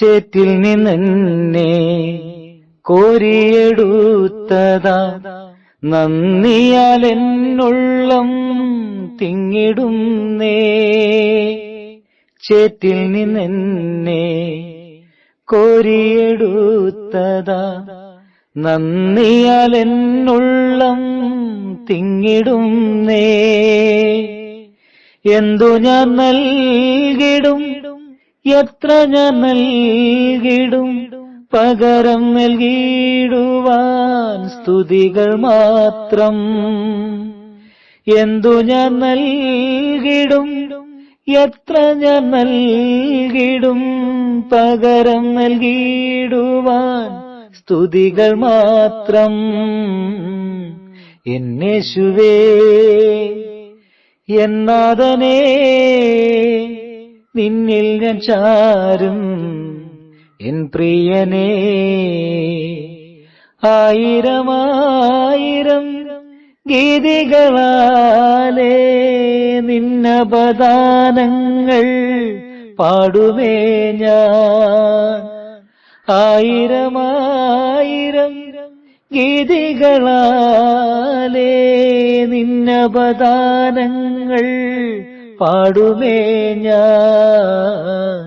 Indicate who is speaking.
Speaker 1: ചേറ്റിൽ നിന്നെന്നെ കോരിയെടുത്തതാ നന്ദിയാൽ എന്നുള്ളം തിങ്ങിടുന്നേ. ചേറ്റിൽ നിന്നെന്നെ കോരിയെടുത്തതാ നന്ദിയാൽ എന്നുള്ളം തിങ്ങിടുന്നേ. എന്തു ഞാൻ നൽകിടും, എത്ര ഞാൻ നൽകിടും, പകരം നൽകിടുവാൻ സ്തുതികൾ മാത്രം. എന്തു ഞാൻ നൽകിടും, എത്ര ഞാൻ നൽകിടും, പകരം നൽകിടുവാൻ സ്തുതികൾ മാത്രം. എന്നേശുവേ, എന്നാഥനേ, നിന്നിൽ ഞാൻ ചാരും എൻ പ്രിയനേ. ആയിരമായിരം ഗീതികളാലേ നിന്നപദാനങ്ങൾ പാടുമേ ഞാൻ. ആയിരമായിരം ഗീതികളാലേ നിന്നപദാനങ്ങൾ പാടുമേ ഞാൻ.